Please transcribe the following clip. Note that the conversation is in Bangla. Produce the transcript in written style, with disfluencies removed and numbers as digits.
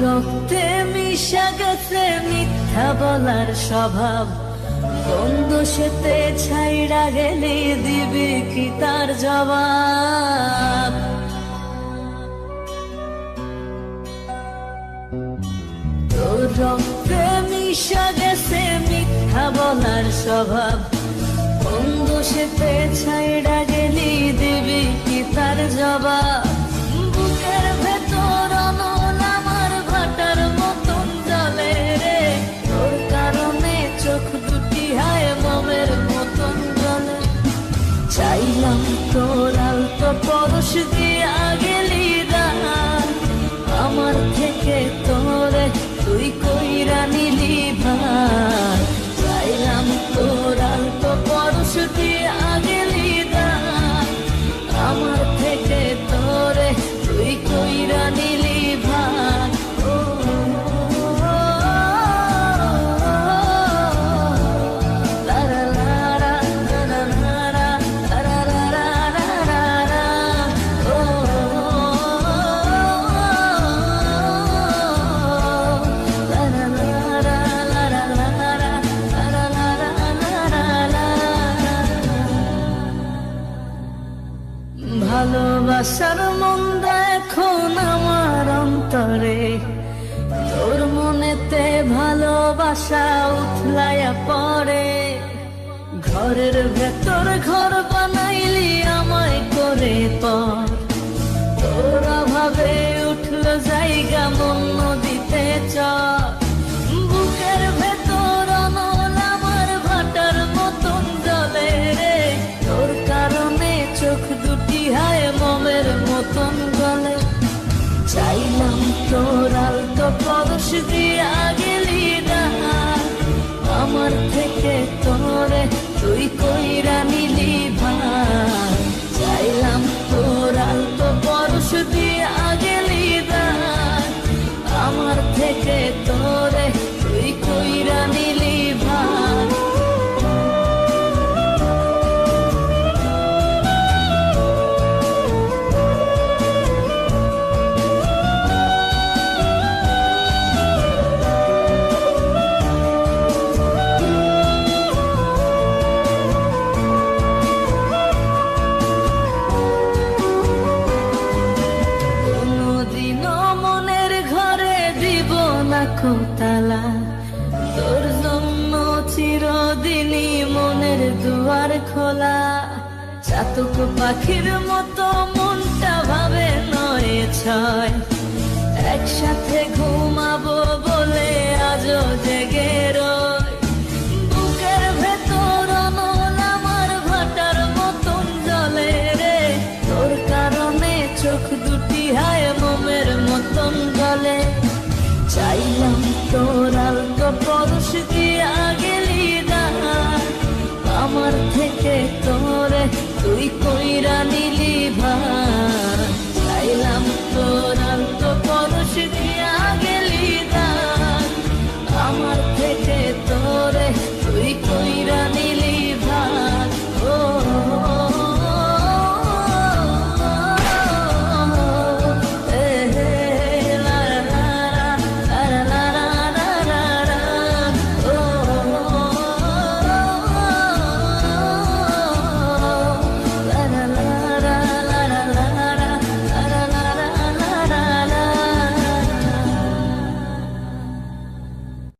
রক্তে মিশা গেছে মিথ্যা বলার স্বভাব, বন্ধ সেতে ছাইড়া গেলে দিবি কি তার জবাব? তোর রক্তে মিশা গেছে মিথ্যা বলার স্বভাব, বন্ধ সেতে ছাইড়া গেলি দিবি কি তার জবাব? বুকের ভেতর অনল আমার ভাটার মতন জলে রে, তোর কারণে চোখ দুটি হায় মোমের মতন জলে। চাইলাম তোর আলতো পরশ দিয়া গেলি দান, আমার থেকে তোরে তুই কইরা নিলি ভাই। চাইলাম তোর আলতো পরশ দিয়া গেলি দান, আমার থেকে তোরে তুই কইরা নিলি ভাই। ভালোবাসার মন্দ এখন আমার অন্তরে, তোর মনেতে ভালোবাসা উথলাইয়া পড়ে। ঘরের ভেতর ঘর বানাইলি আমায় করে পর, তোর অভাবে উঠল জায়গা মন নদীতে চর। বুকের ভেতর অনল আমার ভাটার মতন জলে রে, তোর কারণে চোখ দুটি হায় মোমের মতন গলে। চাইলাম তোর আলতো পরশ দিয়া গেলি দান, আমার থেকে তোরে তুই কইরা নিলি ভাই। চাইলাম তোর আলতো পরশ দিয়া গেলি দান, আমার থেকে তোরে তুই কইরা নিলি ভাই। তালা তোর জন্য চিরদিনই মনের দুয়ার খোলা। চাতক পাখির মতো মনটা ভাবে নয় ছয়, একসাথে ঘুমাবো বলে আজও জেগে রয়। বুকের ভেতর অনল আমার ভাটার মতন জলে রে, তোর কারণে চোখ দুটি হায় মোমের মতন গলে। চাইলাম তোর আলতো পরশ দিয়া গেলি দান, আমার থেকে তোরে তুই কইরা নিলি ভাই।